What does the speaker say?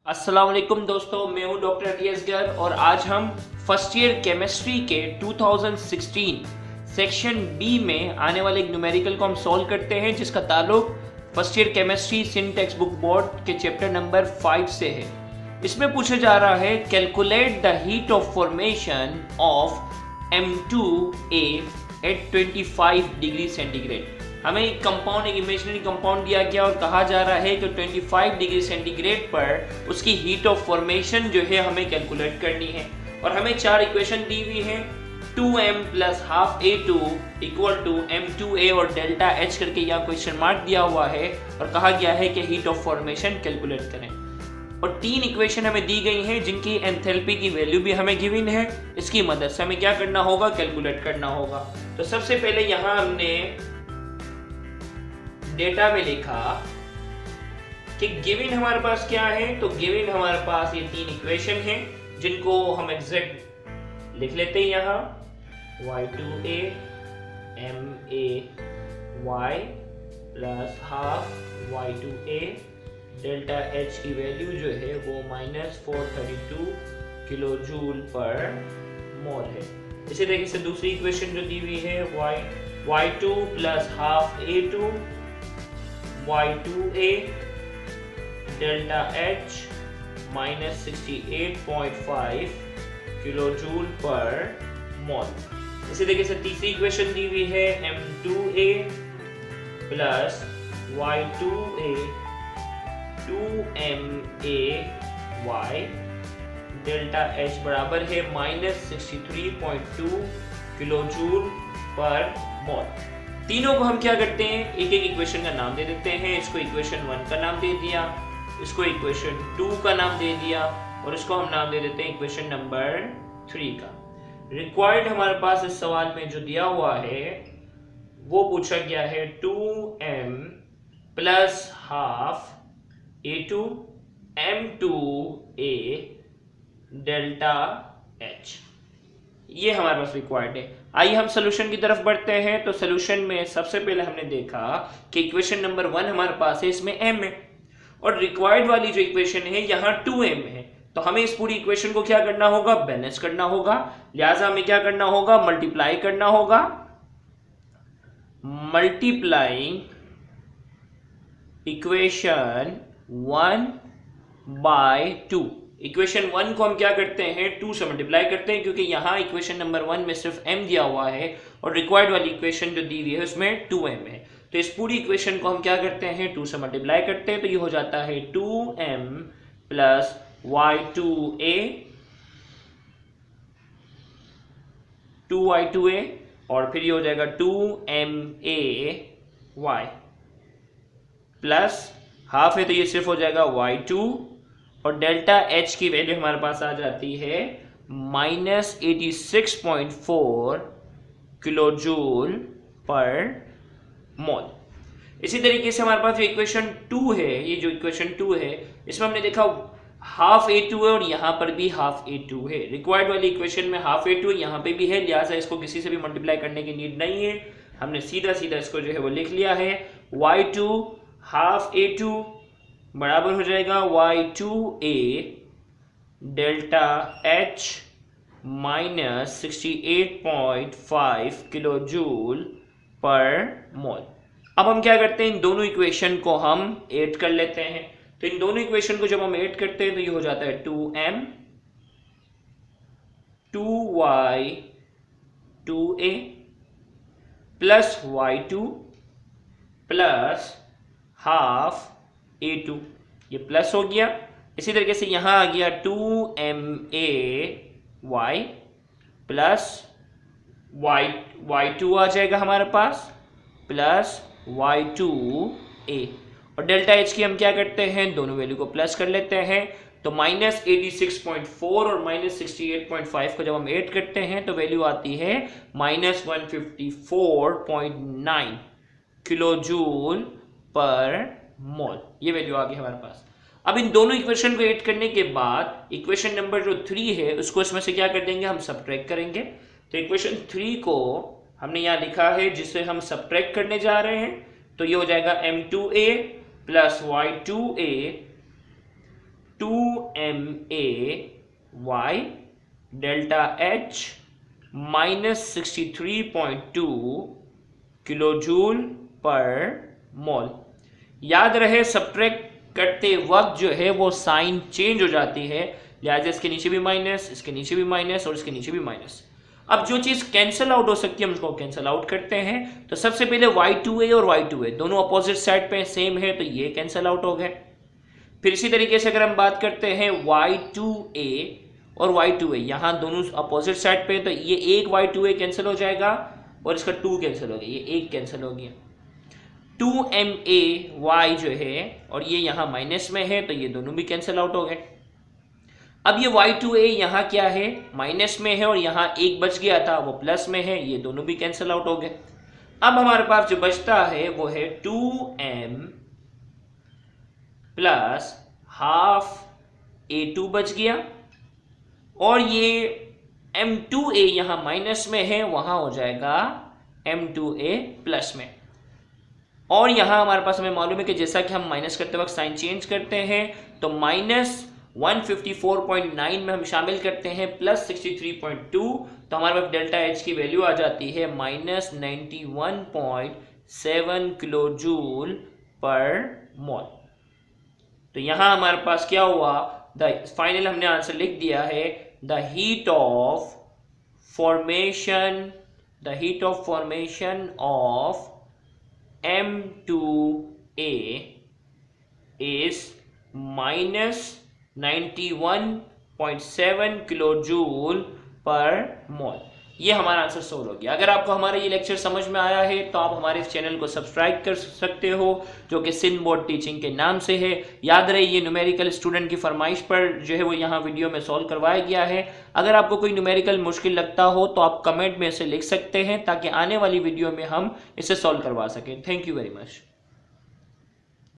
अस्सलाम वालेकुम दोस्तों, मैं हूं डॉक्टर अलियासगर और आज हम फर्स्ट ईयर केमिस्ट्री के 2016 सेक्शन बी में आने वाले एक न्यूमेरिकल को हम सॉल्व करते हैं जिसका ताल्लुक first year chemistry Sindh text book board के चैप्टर नंबर 5 से है। इसमें पूछा जा रहा है calculate the heat of formation of M2A at 25 degree centigrade. हमें एक कंपाउंड, एक इमेजिनरी कंपाउंड दिया गया और कहा जा रहा है कि 25 डिग्री सेंटीग्रेड पर उसकी हीट ऑफ फॉर्मेशन जो है हमें कैलकुलेट करनी है। और हमें चार इक्वेशन दी हुई है, 2m plus half A2 equal to M2A और डेल्टा H करके यहाँ क्वेश्चन मार्क दिया हुआ है और कहा गया है कि हीट ऑफ फॉर्मेशन कैलकुलेट करें। और तीन इक्वेशन हमें दी गई हैं जिनकी एंथैल्पी की वैल्यू भी हमें गिवन है। इसकी मदद से हमें क्या करना होगा, कैलकुलेट करना होगा। तो सबसे पहले यहाँ हमने डेटा में लिखा कि गिवन हमारे पास क्या है। तो गिवन हमारे पास ये तीन इक्वेशन हैं जिनको हम एग्जैक्ट लिख लेते हैं यहाँ, y2a ma y plus half y2a, delta H की वैल्यू जो है वो -432 किलो जूल पर मोल है। इसी तरीके से दूसरी इक्वेशन जो दी हुई है y2 plus half A2 y2a delta H minus 68.5 kilo joule per mole. इसी तरीके से तीसरी इक्वेशन दी हुई है M2a plus y2a 2ma y delta H बराबर है -63.2 किलो जूल पर मोल। तीनों को हम क्या करते हैं, एक एक इक्वेशन का नाम दे देते हैं। इसको इक्वेशन 1 का नाम दे दिया, इसको इक्वेशन 2 का नाम दे दिया और इसको हम नाम दे देते हैं इक्वेशन नंबर 3 का। रिक्वायर्ड हमारे पास इस सवाल में जो दिया हुआ है वो पूछा गया है 2m plus half A2 M2A delta H, ये हमारे पास रिक्वायर्ड है। आइए हम सोल्यूशन की तरफ बढ़ते हैं। तो सोल्यूशन में सबसे पहले हमने देखा कि इक्वेशन नंबर 1 हमारे पास है, इसमें m है और रिक्वायर्ड वाली जो इक्वेशन है यहाँ 2m है। तो हमें इस पूरी इक्वेशन को क्या करना होगा, बैलेंस करना होगा। लिहाजा हमें क्या करना होगा, मल्टीप्लाई करना होगा। Multiplying equation 1 bye 2। इक्वेशन 1 को हम क्या करते हैं, 2 से मल्टीप्लाई करते हैं क्योंकि यहाँ इक्वेशन नंबर 1 में सिर्फ m दिया हुआ है और रिक्वायर्ड वाली इक्वेशन जो दी हुई है उसमें 2m है। तो इस पूरी इक्वेशन को हम क्या करते हैं, 2 से मल्टीप्लाई करते हैं। तो ये हो जाता है 2m प्लस y2a 2y2a और फिर ये हो जाएगा 2ma y प्लस हाफ है तो ये सिर्फ हो जाएगा y2 और डेल्टा H की वैल्यू हमारे पास आ जाती है -86.4 किलो जूल पर मोल। इसी तरीके से हमारे पास जो इक्वेशन 2 है, ये जो इक्वेशन 2 है इसमें हमने देखा हाफ A2 है और यहाँ पर भी हाफ A2 है। रिक्वायर्ड वाली इक्वेशन में हाफ A2 यहाँ पे भी है, लिहाजा इसको किसी से भी मल्टीप्लाई करने की नीड नहीं है। हमने सीधा सीधा इसको जो है वो लिख लिया है, y2 हाफ A2 बराबर हो जाएगा y2a delta H minus 68.5 kilo joule per mole. अब हम क्या करते हैं, इन दोनों इक्वेशन को हम ऐड कर लेते हैं। तो इन दोनों इक्वेशन को जब हम ऐड करते हैं तो ये हो जाता है 2m 2y2a plus y2 plus half A2, ये प्लस हो गया। इसी तरीके से यहाँ आ गया 2ma y प्लस y2 आ जाएगा हमारे पास प्लस y2a और डेल्टा H की हम क्या करते हैं, दोनों वैल्यू को प्लस कर लेते हैं। तो -86.4 और -68.5 को जब हम ऐड करते हैं तो वैल्यू आती है -154.9 किलो जूल पर मोल। ये वैल्यू आ गई हमारे पास। अब इन दोनों इक्वेशन को ऐड करने के बाद इक्वेशन नंबर जो 3 है उसको इसमें से क्या कर देंगे, हम सब्ट्रैक्ट करेंगे। तो इक्वेशन 3 को हमने यहाँ लिखा है जिसे हम सब्ट्रैक्ट करने जा रहे हैं। तो ये हो जाएगा m2a plus y2a 2 2MAY delta H -63.2 kilojoule पर मोल। याद रहे सब्ट्रैक्ट करते वक्त जो है वो साइन चेंज हो जाती है, लिहाजा इसके नीचे भी माइनस, इसके नीचे भी माइनस और इसके नीचे भी माइनस। अब जो चीज कैंसिल आउट हो सकती है हम उसको कैंसिल आउट करते हैं। तो सबसे पहले Y2A और Y2A दोनों अपोजिट साइड पे सेम है, तो ये कैंसिल आउट हो गए। फिर इसी तरीके से अगर हम बात करते हैं Y2A और Y2A, यहां दोनों अपोजिट साइड पे, तो ये एक Y2A कैंसिल हो जाएगा और इसका 2 कैंसिल हो गया, ये एक कैंसिल हो गया। 2MAY जो है और ये यहां माइनस में है, तो ये दोनों भी कैंसिल आउट हो गए। अब ये Y2A यहाँ क्या है, माइनस में है और यहाँ एक बच गया था वो प्लस में है, ये दोनों भी कैंसिल आउट हो गए। अब हमारे पास जो बचता है वो है 2M प्लस हाफ A2 बच गया, और ये M2A यहाँ माइनस में है, वहां हो जाएगा M2A प्लस में। और यहाँ हमारे पास हमें मालूम है कि जैसा कि हम माइनस करते वक्त साइन चेंज करते हैं, तो -154.9 में हम शामिल करते हैं +63.2, तो हमारे पास डेल्टा H की वैल्यू आ जाती है -91.7 किलोजूल पर मोल। तो यहाँ हमारे पास क्या हुआ, फाइनल हमने आंसर लिख दिया है, the heat of formation of M2A is -91.7 kilojoule पर मोल। ये हमारा आंसर सोल्व हो गया। अगर आपको हमारा ये लेक्चर समझ में आया है तो आप हमारे इस चैनल को सब्सक्राइब कर सकते हो, जो कि सिंध बोर्ड टीचिंग के नाम से है। याद रहे ये न्यूमेरिकल स्टूडेंट की फरमाइश पर जो है वो यहाँ वीडियो में सॉल्व करवाया गया है। अगर आपको कोई न्यूमेरिकल मुश्किल लगता हो तो आप कमेंट में इसे लिख सकते हैं, ताकि आने वाली वीडियो में हम इसे सॉल्व करवा सकें। Thank you very much.